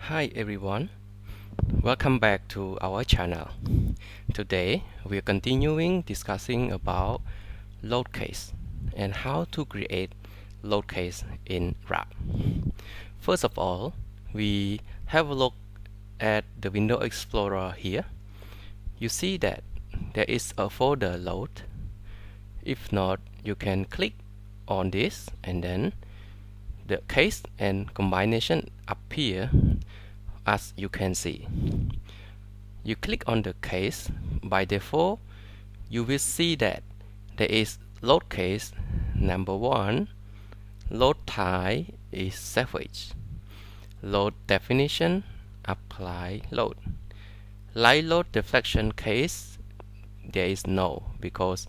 Hi everyone, welcome back to our channel. Today we are continuing discussing about load case and how to create load case in RAPT. First of all, we have a look at the Window Explorer here. You see that there is a folder load. If not, you can click on this and then the case and combination appear. As you can see, you click on the case. By default, you will see that there is load case number 1, load type is savage, load definition apply load. Light load deflection case, there is no, because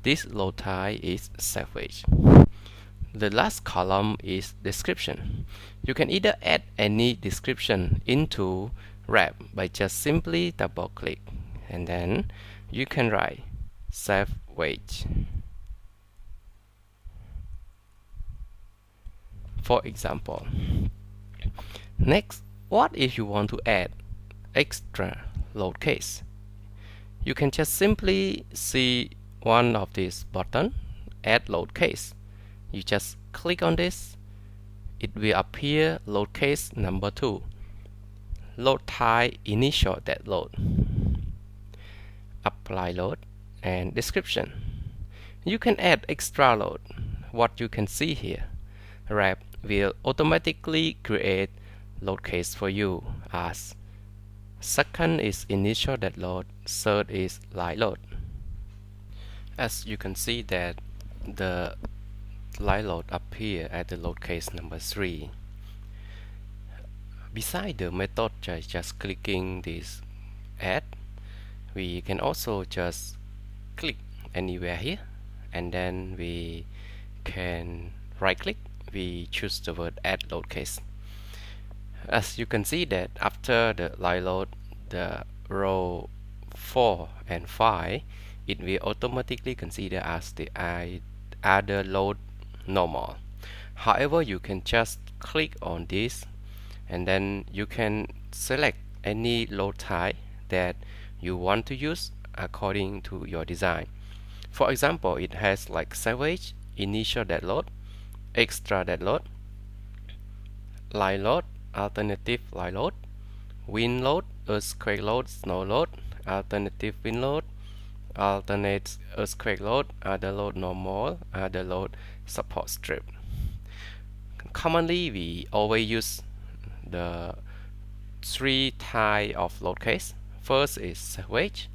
this load type is savage. The last column is description. You can either add any description into RAPT by just simply double click, and then you can write savage. For example. Next, what if you want to add extra load case? You can just simply see one of these buttons, add load case. You just click on this. It will appear load case number 2, load type initial dead load, apply load, and description. You can add extra load. What you can see here, RAPT will automatically create load case for you, as second is initial dead load, third is light load. As you can see that the light load appear at the load case number 3. Beside the method just clicking this add, we can also just click anywhere here, and then we can right click, we choose the word add load case. As you can see that after the light load, the row 4 and 5, it will automatically consider as the other load normal. However, you can just click on this and then you can select any load type that you want to use according to your design. For example, it has like savage, initial dead load, extra dead load, light load, alternative light load, wind load, earthquake load, snow load, alternative wind load, alternate earthquake load, other load normal, other load support strip. Commonly, we always use the 3 type of load case. First is savage,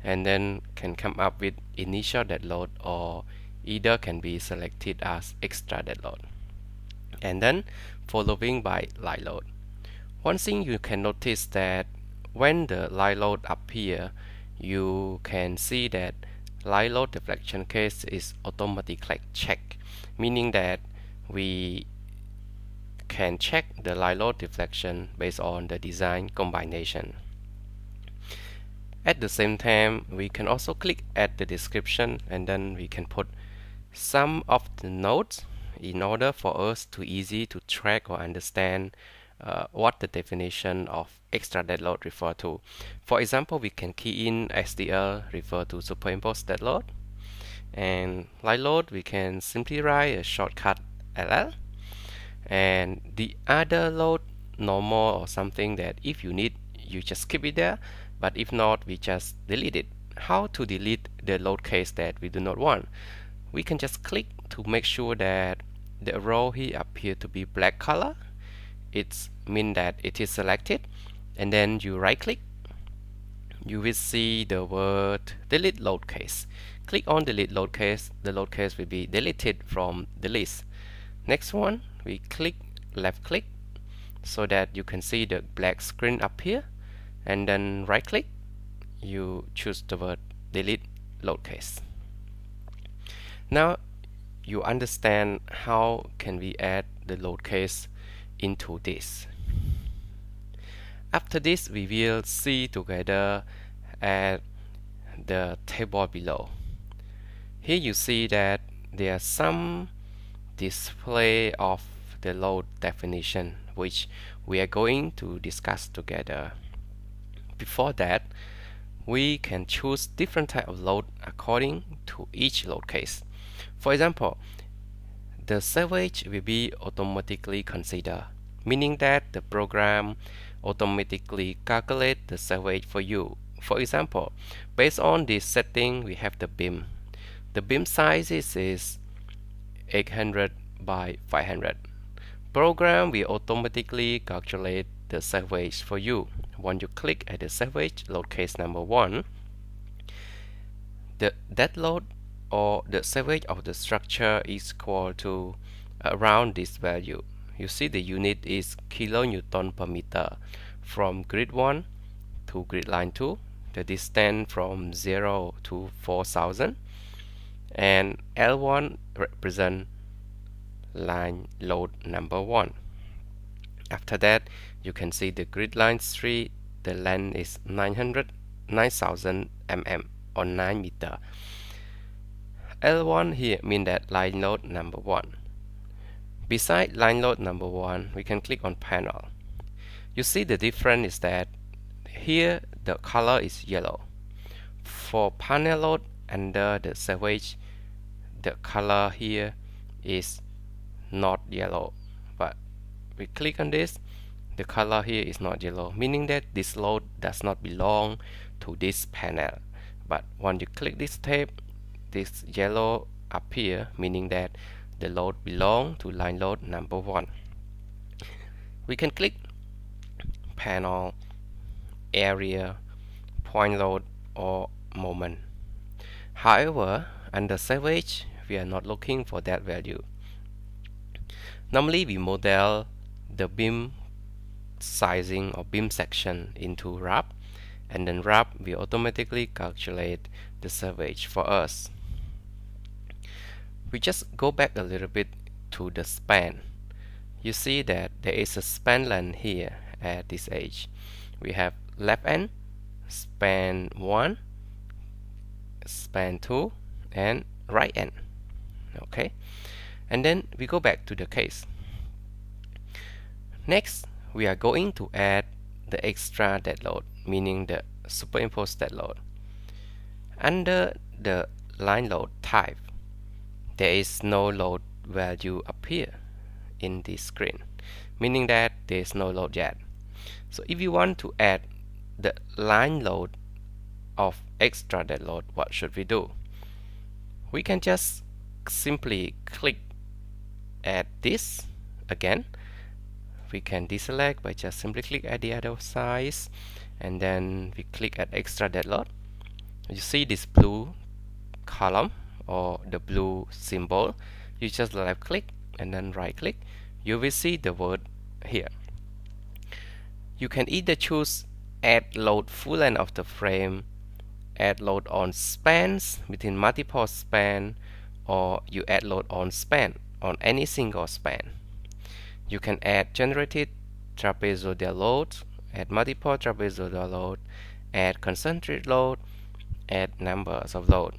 and then can come up with initial dead load, or either can be selected as extra dead load, and then following by light load. One thing you can notice that when the light load appear, you can see that light load deflection case is automatically checked, meaning that we can check the light load deflection based on the design combination. At the same time, we can also click at the description, and then we can put some of the notes in order for us to easy to track or understand what the definition of extra dead load refer to. For example, we can key in SDL refer to superimposed dead load, and light load we can simply write a shortcut LL, and the other load normal or something that if you need you just keep it there, but if not we just delete it. How to delete the load case that we do not want? We can just click to make sure that the row here appear to be black color. It means that it is selected, and then you right click, you will see the word delete load case. Click on delete load case, the load case will be deleted from the list. Next one, we click left click so that you can see the black screen appear, and then right click, you choose the word delete load case. Now you understand how can we add the load case into this. After this, we will see together at the table below. Here you see that there are some display of the load definition which we are going to discuss together. Before that, we can choose different type of load according to each load case. For example, the salvage will be automatically considered, meaning that the program automatically calculate the salvage for you. For example, based on this setting, we have the beam. The beam size is 800 by 500. Program will automatically calculate the salvage for you. When you click at the salvage load case number 1, the dead load or the salvage of the structure is equal to around this value. You see the unit is kilonewton per meter from grid 1 to grid line 2, the distance from 0 to 4000, and L1 represent line load number 1. After that, you can see the grid line 3, the length is 9000 mm or 9 meter. L1 here mean that line load number 1. Beside line load number 1, we can click on panel. You see the difference is that here the color is yellow. For panel load under the salvage, the color here is not yellow, but we click on this, the color here is not yellow, meaning that this load does not belong to this panel. But when you click this tab, this yellow appear, meaning that the load belong to line load number 1. We can click panel, area, point load, or moment. However, under salvage, we are not looking for that value. Normally, we model the beam sizing or beam section into RAPT, and then RAPT will automatically calculate the salvage for us. We just go back a little bit to the span. You see that there is a span length here at this edge. We have left end, span 1, span 2, and right end. Okay, and then we go back to the case. Next, we are going to add the extra dead load, meaning the superimposed dead load. Under the line load type, there is no load value appear in this screen, meaning that there is no load yet. So if you want to add the line load of extra dead load, what should we do? We can just simply click at this again. We can deselect by just simply click at the other side, and then we click at extra dead load. You see this blue column or the blue symbol. You just left click and then right click. You will see the word here. You can either choose add load full length of the frame, add load on spans between multiple span, or you add load on span on any single span. You can add generated trapezoidal load, add multiple trapezoidal load, add concentric load, add numbers of load.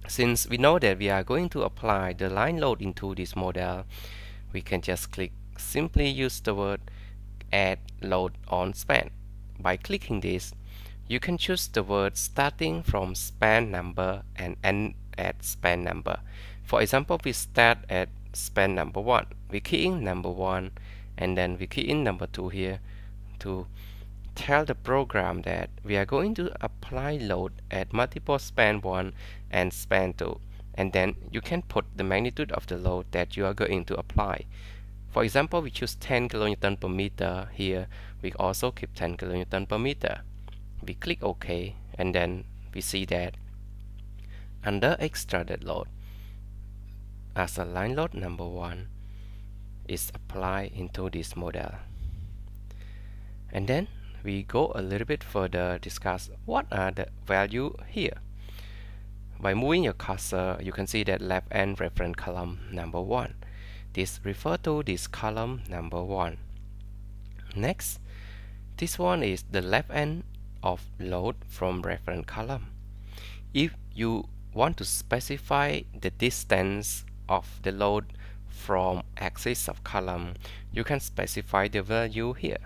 Since we know that we are going to apply the line load into this model, we can just simply use the word add load on span. By clicking this, you can choose the word starting from span number and end at span number. For example, we start at span number 1. We key in number 1 and then we key in number 2 here to tell the program that we are going to apply load at multiple span 1 and span 2, and then you can put the magnitude of the load that you are going to apply. For example, we choose 10 kN per meter here. We also keep 10 kN per meter. We click OK, and then we see that under extra dead load, as a line load number 1 is applied into this model. And then we go a little bit further, discuss what are the value here. By moving your cursor, you can see that left end reference column number 1. This refers to this column number 1. Next, this one is the left end of load from reference column. If you want to specify the distance of the load from axis of column, you can specify the value here.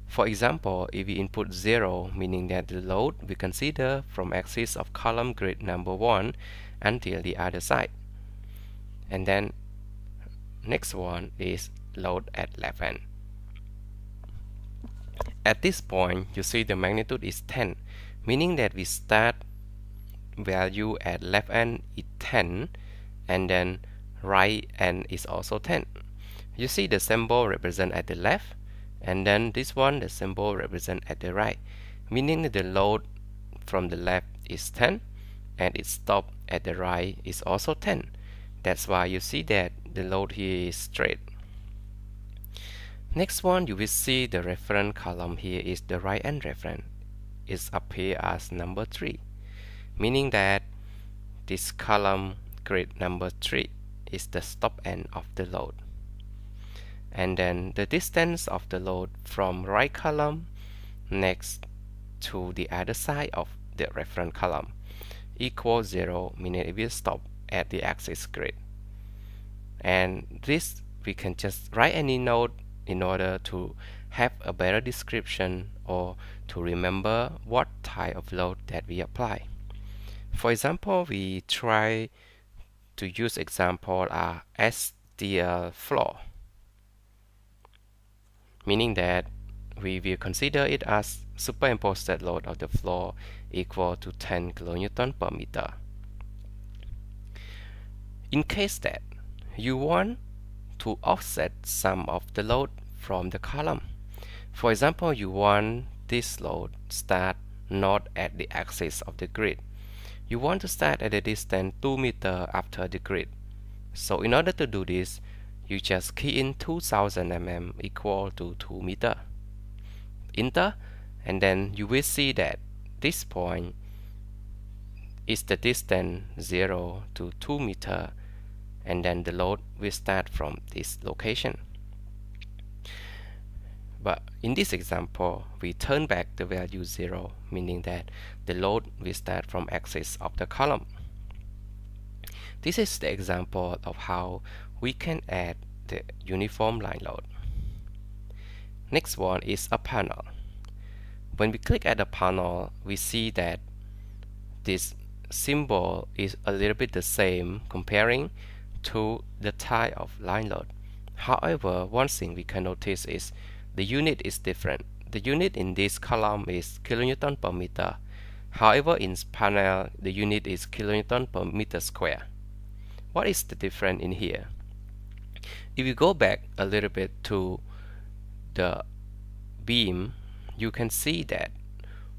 For example, if we input 0, meaning that the load we consider from axis of column grid number 1 until the other side. And then next one is load at left end. At this point, you see the magnitude is 10, meaning that we start value at left end is 10, and then right end is also 10. You see the symbol represent at the left, and then this one, the symbol represent at the right, meaning that the load from the left is 10 and its stop at the right is also 10. That's why you see that the load here is straight. Next one, you will see the reference column here is the right end reference. It's appear as number 3, meaning that this column grid number 3 is the stop end of the load. And then the distance of the load from right column next to the other side of the reference column equals 0, meaning it will stop at the axis grid. And this we can just write any node in order to have a better description or to remember what type of load that we apply. For example, we try to use example SDL floor, meaning that we will consider it as superimposed load of the floor equal to 10 kN per meter. In case that you want to offset some of the load from the column, for example, you want this load start not at the axis of the grid. You want to start at a distance 2 meters after the grid. So in order to do this, you just key in 2000 mm equal to 2 meters. Enter, and then you will see that this point is the distance 0 to 2 meters, and then the load will start from this location. But in this example, we turn back the value 0, meaning that the load will start from axis of the column. This is the example of how we can add the uniform line load. Next one is a panel. When we click at the panel, we see that this symbol is a little bit the same comparing to the type of line load. However, one thing we can notice is the unit is different. The unit in this column is kilonewton per meter. However, in panel, the unit is kilonewton per meter square. What is the difference in here? If you go back a little bit to the beam, you can see that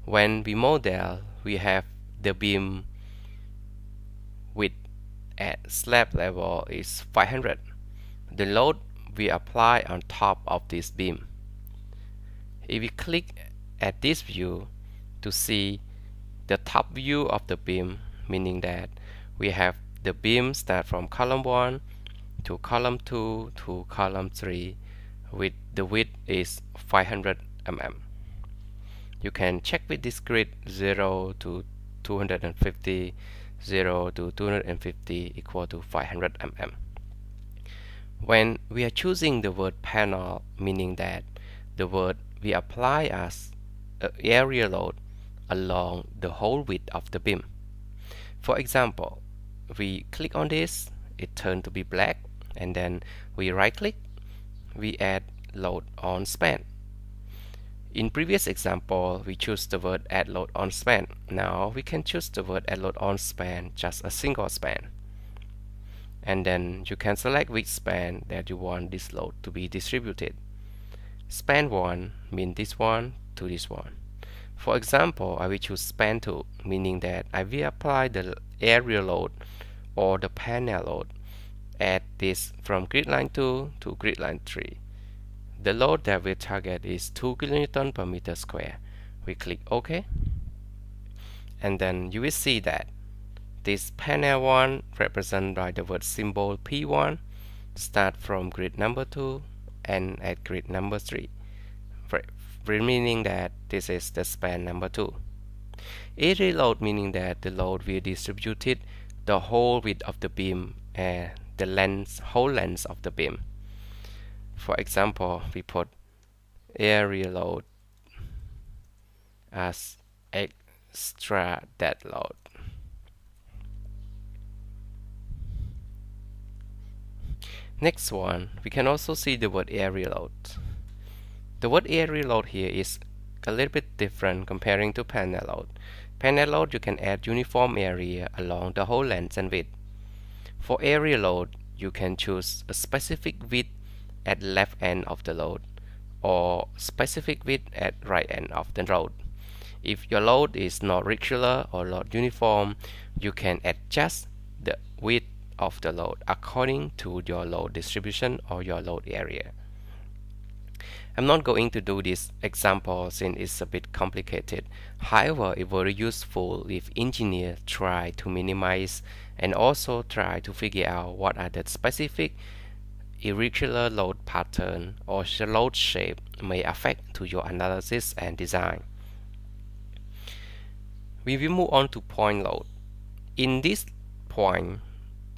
when we model, we have the beam width at slab level is 500. The load we apply on top of this beam. If we click at this view to see the top view of the beam, meaning that we have the beam start from column 1 to column 2 to column 3 with the width is 500 mm. You can check with this grid 0 to 250, 0 to 250 equal to 500 mm. When we are choosing the word panel, meaning that the word we apply as area load along the whole width of the beam. For example, we click on this, it turns to be black, and then we right click, we add load on span. In previous example, we choose the word add load on span. Now we can choose the word add load on span, just a single span. And then you can select which span that you want this load to be distributed. Span 1 means this one to this one. For example, I will choose span 2, meaning that I will apply the area load or the panel load at this from grid line 2 to grid line 3. The load that we target is 2 kN per meter square. We click OK, and then you will see that this panel 1 represented by the word symbol P1 start from grid number 2 and at grid number 3, meaning that this is the span number 2. Area load meaning that the load will distributed the whole width of the beam, and the length, whole length of the beam. For example, we put area load as extra dead load. Next one, we can also see the word area load. The word area load here is a little bit different comparing to panel load. Panel load, you can add uniform area along the whole length and width. For area load, you can choose a specific width at left end of the load or specific width at right end of the load. If your load is not regular or not uniform, you can adjust the width of the load according to your load distribution or your load area. I'm not going to do this example since it's a bit complicated. However, it's very useful if engineers try to minimize and also try to figure out what are the specific irregular load pattern or load shape may affect to your analysis and design. We will move on to point load. In this point,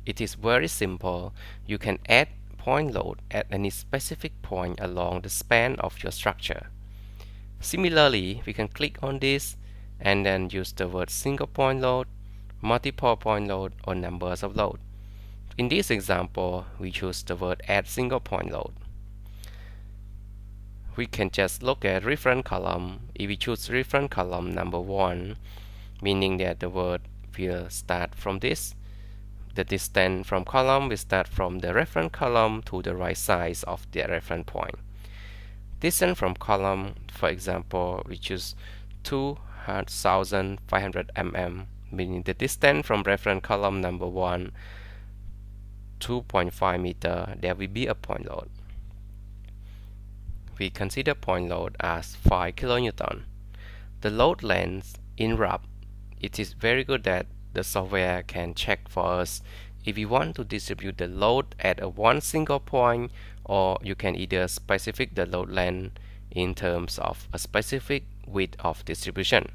it is very simple. You can add point load at any specific point along the span of your structure. Similarly, we can click on this and then use the word single point load, multiple point load, or numbers of load. In this example, we choose the word add single point load. We can just look at reference column. If we choose reference column number 1, meaning that the word will start from this. The distance from column will start from the reference column to the right side of the reference point. Distance from column, for example, we choose 2500 mm, meaning the distance from reference column number 1, 2.5 meter, there will be a point load. We consider point load as 5 kilonewton. The load length in RAPT, it is very good that the software can check for us if we want to distribute the load at a one single point, or you can either specify the load length in terms of a specific width of distribution.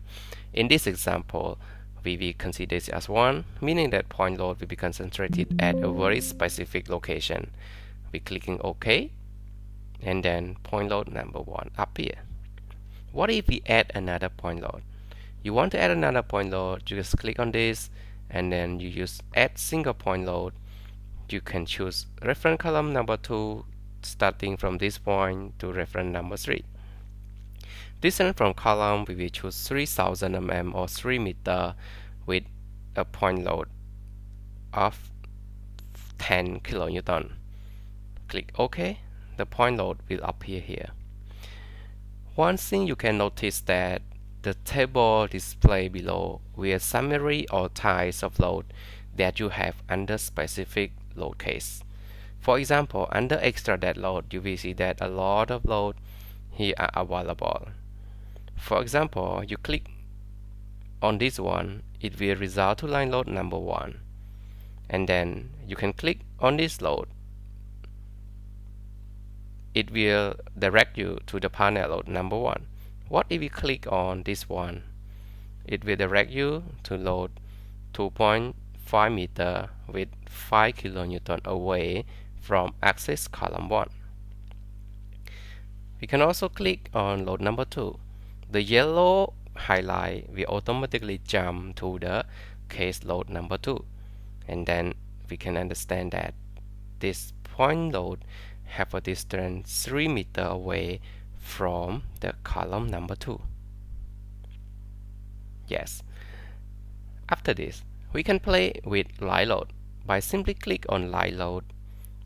In this example, we will consider this as 1, meaning that point load will be concentrated at a very specific location. We clicking OK, and then point load number 1 appear. What if we add another point load? You want to add another point load, you just click on this and then you use add single point load. You can choose reference column number 2 starting from this point to reference number 3. Distance from column, we will choose 3000 mm or 3 meter with a point load of 10 kilonewton. Click OK, the point load will appear here. One thing you can notice that the table display below will summary or types of load that you have under specific load case. For example, under extra dead load, you will see that a lot of load here are available. For example, you click on this one, it will result to line load number 1. And then you can click on this load. It will direct you to the panel load number 1. What if you click on this one? It will direct you to load 2.5 meter with 5 kilonewton away from axis column 1. We can also click on load number 2. The yellow highlight will automatically jump to the case load number 2. And then we can understand that this point load have a distance 3 meter away from the column number 2. Yes. After this, we can play with line load. By simply click on line load,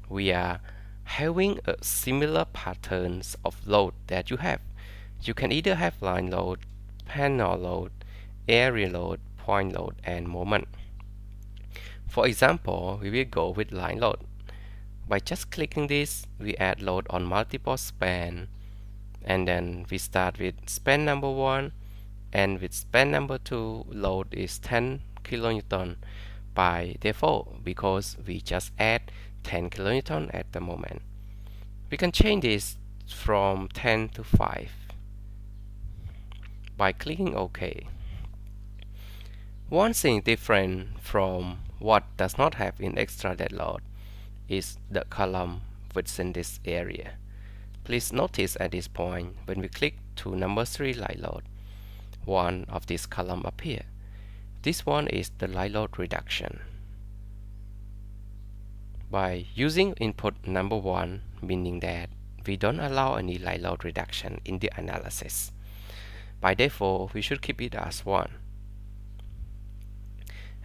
we are having a similar patterns of load that you have. You can either have line load, panel load, area load, point load, and moment. For example, we will go with line load. By just clicking this, we add load on multiple span, and then we start with span number 1, and with span number 2, load is 10 kilonewton by default because we just add 10 kilonewton at the moment. We can change this from 10 to 5 by clicking OK. One thing different from what does not have in extra dead load, is the column within this area. Please notice at this point, when we click to number 3 light load, one of these columns appear. This one is the light load reduction. By using input number 1, meaning that we don't allow any light load reduction in the analysis. By default, we should keep it as 1.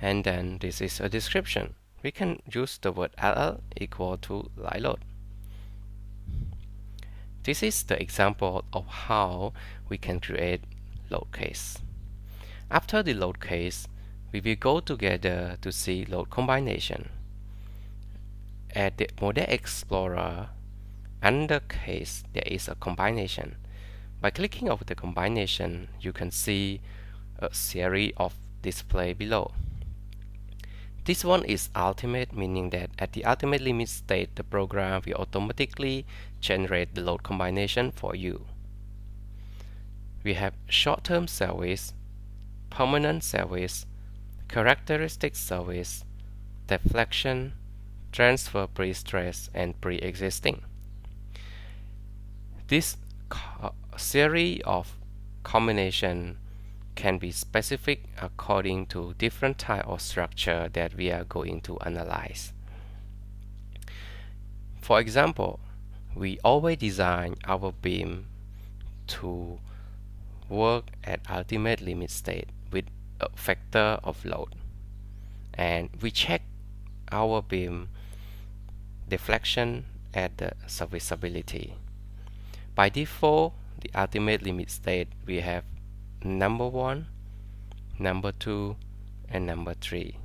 And then this is a description. We can use the word LL equal to light load. This is the example of how we can create load case. After the load case, we will go together to see load combination. At the Model Explorer, under case, there is a combination. By clicking over the combination, you can see a series of display below. This one is ultimate, meaning that at the ultimate limit state, the program will automatically generate the load combination for you. We have short-term service, permanent service, characteristic service, deflection, transfer pre-stress, and pre-existing. This series of combination can be specific according to different type of structure that we are going to analyze. For example, we always design our beam to work at ultimate limit state with a factor of load, and we check our beam deflection at the serviceability. By default, the ultimate limit state we have number 1, number 2, and number 3.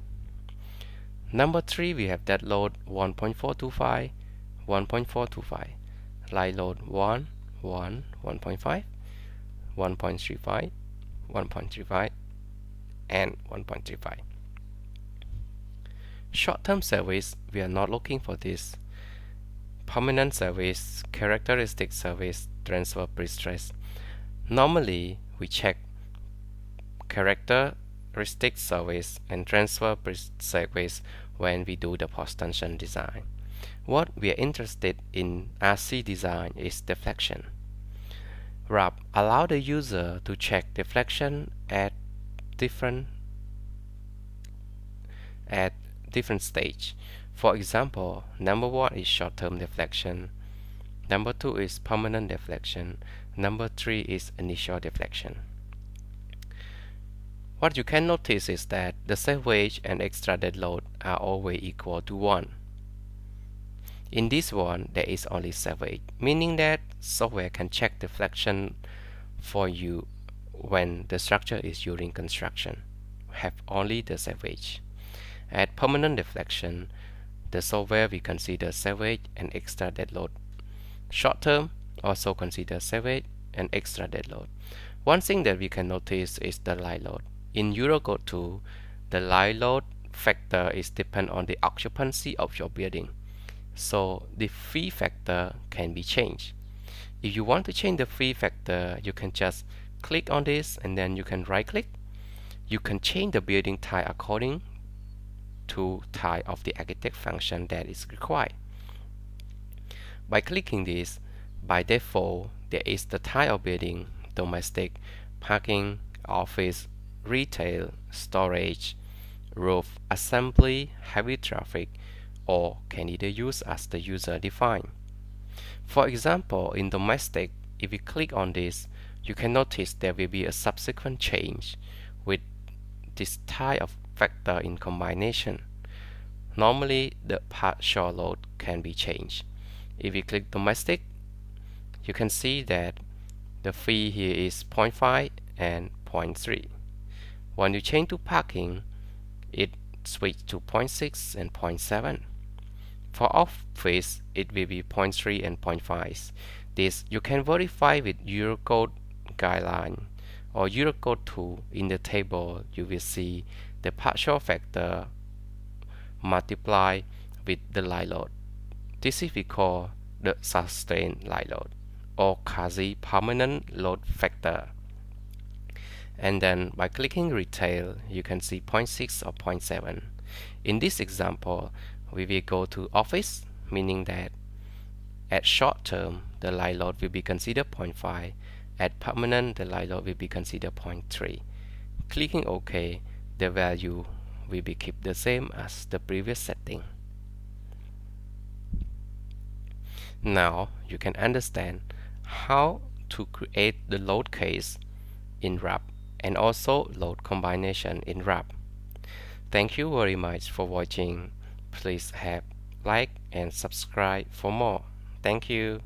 Number 3 we have dead load 1.425, 1.425, light load 1, 1, 1.5, 1.35, 1.35, and 1.35. Short-term service, we are not looking for this. Permanent service, characteristic service, transfer pre-stress. Normally, we check characteristic service and transfer service when we do the post-tension design. What we are interested in RC design is deflection. RAPT allow the user to check deflection at different stage. For example, number 1 is short-term deflection, number 2 is permanent deflection, number 3 is initial deflection. What you can notice is that the salvage and extra dead load are always equal to 1. In this one, there is only salvage, meaning that software can check deflection for you when the structure is during construction. Have only the salvage. At permanent deflection, the software will consider salvage and extra dead load. Short term also consider salvage and extra dead load. One thing that we can notice is the light load. In Eurocode 2, the light load factor is depend on the occupancy of your building. So the fee factor can be changed. If you want to change the fee factor, you can just click on this and then you can right click. You can change the building type according to type of the architect function that is required. By clicking this, by default, there is the type of building: domestic, parking, office, retail, storage, roof, assembly, heavy traffic, or can either use as the user define. For example, in domestic, if you click on this, you can notice there will be a subsequent change with this type of factor in combination. Normally, the partial load can be changed. If you click domestic, you can see that the fee here is 0.5 and 0.3. When you change to parking, it switches to 0.6 and 0.7. For office, it will be 0.3 and 0.5. This you can verify with Eurocode guideline or Eurocode 2. In the table, you will see the partial factor multiplied with the light load. This is we call the sustained light load or quasi-permanent load factor. And then by clicking retail, you can see 0.6 or 0.7. In this example, we will go to office, meaning that at short term the line load will be considered zero point 0.5. At permanent, the line load will be considered 0.3. Clicking OK, the value will be kept the same as the previous setting. Now you can understand how to create the load case in RAPT and also load combination in RAPT. Thank you very much for watching. Please have like and subscribe for more. Thank you.